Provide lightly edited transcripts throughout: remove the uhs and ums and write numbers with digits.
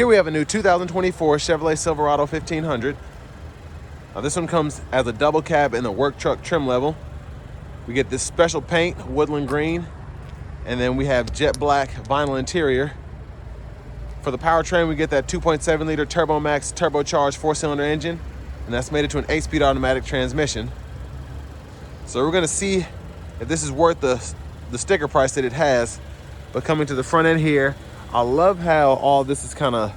Here we have a new 2024 Chevrolet Silverado 1500. Now this one comes as a double cab in the work truck trim level. We get this special paint, woodland green, and then we have jet black vinyl interior. For the powertrain, we get that 2.7 liter TurboMax turbocharged 4-cylinder engine, and that's made it to an 8-speed automatic transmission. So we're gonna see if this is worth the sticker price that it has. But coming to the front end here, I love how all this is kind of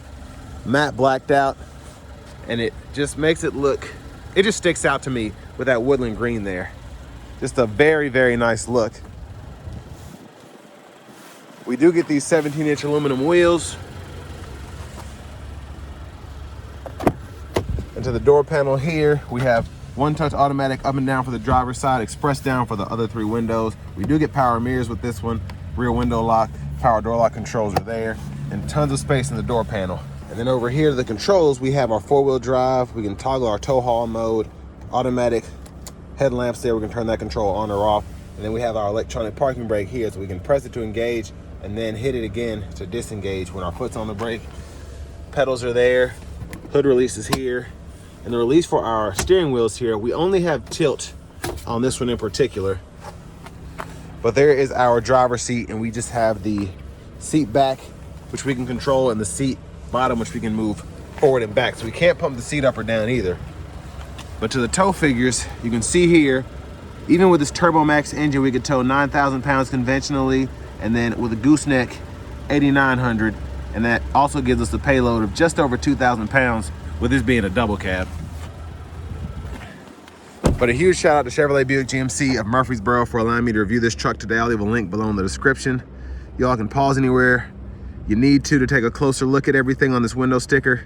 matte blacked out, and it just makes it look, it just sticks out to me with that woodland green there. Just a very, very nice look. We do get these 17-inch aluminum wheels. And to the door panel here, we have one-touch automatic up and down for the driver's side, express down for the other 3 windows. We do get power mirrors with this one, rear window lock, power door lock controls are there, and tons of space in the door panel. And then over here to the controls, we have our 4-wheel drive. We can toggle our tow haul mode, automatic headlamps there. We can turn that control on or off. And then we have our electronic parking brake here, so we can press it to engage and then hit it again to disengage when our foot's on the brake. Pedals are there, hood release is here. And the release for our steering wheels here, we only have tilt on this one in particular. But there is our driver's seat, and we just have the seat back, which we can control, and the seat bottom, which we can move forward and back. So we can't pump the seat up or down either. But to the tow figures, you can see here, even with this TurboMax engine, we could tow 9,000 pounds conventionally, and then with a gooseneck, 8,900. And that also gives us a payload of just over 2,000 pounds with this being a double cab. But a huge shout out to Chevrolet Buick GMC of Murfreesboro for allowing me to review this truck today. I'll leave a link below in the description. Y'all can pause anywhere you need to take a closer look at everything on this window sticker.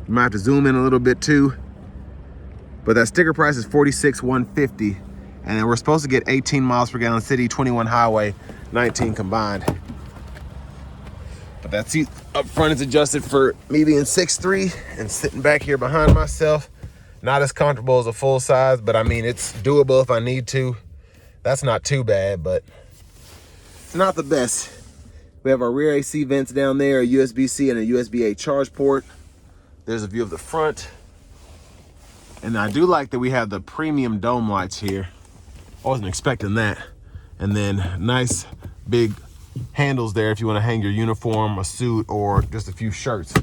You might have to zoom in a little bit too. But that sticker price is $46,150. And then we're supposed to get 18 miles per gallon city, 21 highway, 19 combined. But that seat up front is adjusted for me being 6'3" and sitting back here behind myself. Not as comfortable as a full size, but I mean, it's doable if I need to. That's not too bad, but it's not the best. We have our rear AC vents down there, a USB-C and a USB-A charge port. There's a view of the front. And I do like that we have the premium dome lights here. I wasn't expecting that. And then nice big handles there if you want to hang your uniform, a suit, or just a few shirts.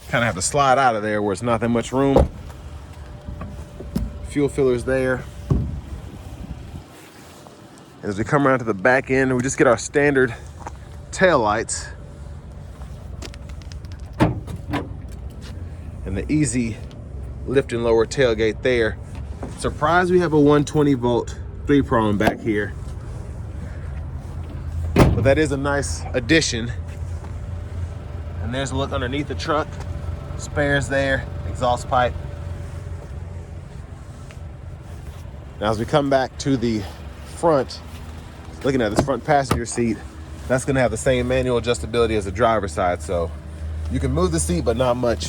Kind of have to slide out of there where it's not that much room. Fuel fillers there. And as we come around to the back end, we just get our standard tail lights and the easy lift and lower tailgate there. Surprised we have a 120 volt 3-prong back here, but that is a nice addition. And there's a look underneath the truck. Spares there, exhaust pipe. Now as we come back to the front, looking at this front passenger seat, that's gonna have the same manual adjustability as the driver's side, so you can move the seat but not much.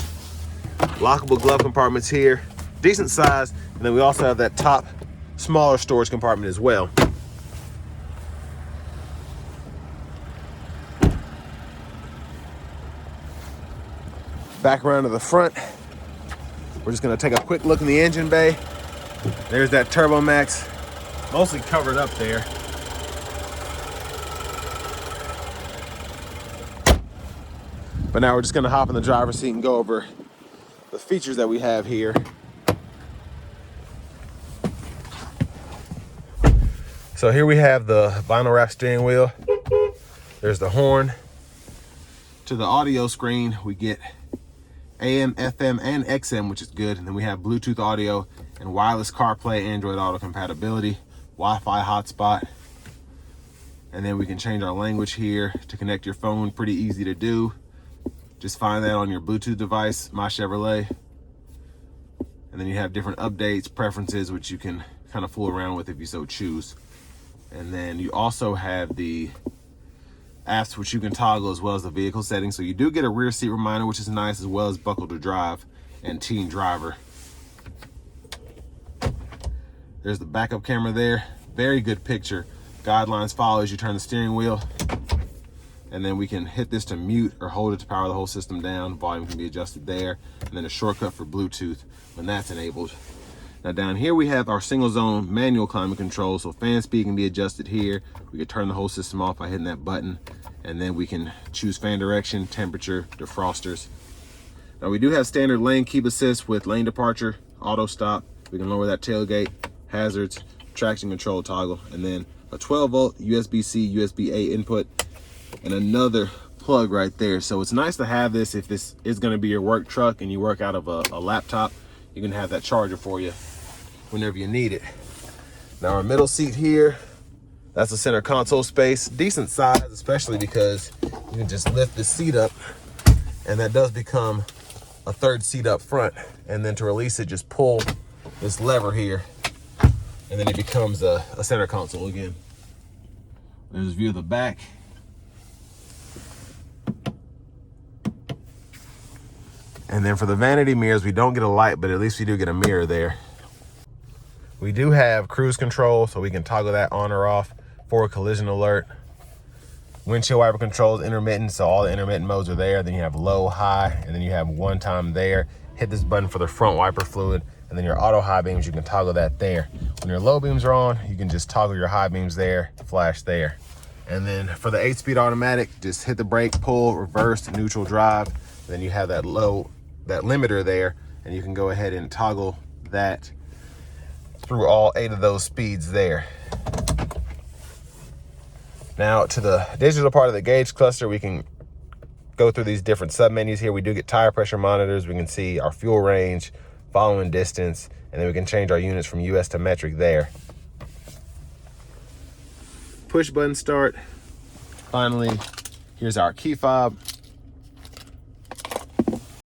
Lockable glove compartments here, decent size, and then we also have that top smaller storage compartment as well. Back around to the front, we're just gonna take a quick look in the engine bay. There's that TurboMax, mostly covered up there. But now we're just gonna hop in the driver's seat and go over the features that we have here. So here we have the vinyl wrap steering wheel. There's the horn. To the audio screen, we get AM, FM, and XM, which is good. And then we have Bluetooth audio and wireless CarPlay, Android Auto compatibility, Wi-Fi hotspot. And then we can change our language here to connect your phone, pretty easy to do. Just find that on your Bluetooth device, My Chevrolet. And then you have different updates, preferences, which you can kind of fool around with if you so choose. And then you also have the apps which you can toggle, as well as the vehicle settings. So you do get a rear seat reminder, which is nice, as well as buckle to drive and teen driver. There's the backup camera there. Very good picture. Guidelines follow as you turn the steering wheel. And then we can hit this to mute or hold it to power the whole system down. Volume can be adjusted there. And then a shortcut for Bluetooth when that's enabled. Now down here we have our single zone manual climate control. So fan speed can be adjusted here. We can turn the whole system off by hitting that button. And then we can choose fan direction, temperature, defrosters. Now we do have standard lane keep assist with lane departure, auto stop. We can lower that tailgate, hazards, traction control toggle, and then a 12-volt USB-C, USB-A input, and another plug right there. So it's nice to have this if this is going to be your work truck and you work out of a laptop. You can have that charger for you whenever you need it. Now our middle seat here, that's the center console space. Decent size, especially because you can just lift the seat up and that does become a third seat up front. And then to release it, just pull this lever here and then it becomes a center console again. There's a view of the back. And then for the vanity mirrors, we don't get a light, but at least we do get a mirror there. We do have cruise control, so we can toggle that on or off for a collision alert. Windshield wiper controls intermittent, so all the intermittent modes are there. Then you have low, high, and then you have one time there. Hit this button for the front wiper fluid, and then your auto high beams, you can toggle that there. When your low beams are on, you can just toggle your high beams there, flash there. And then for the 8-speed automatic, just hit the brake, pull, reverse, neutral drive. And then you have that limiter there, and you can go ahead and toggle that through all 8 of those speeds there. Now to the digital part of the gauge cluster, we can go through these different submenus here. We do get tire pressure monitors. We can see our fuel range, following distance, and then we can change our units from US to metric there. Push button start. Finally, here's our key fob.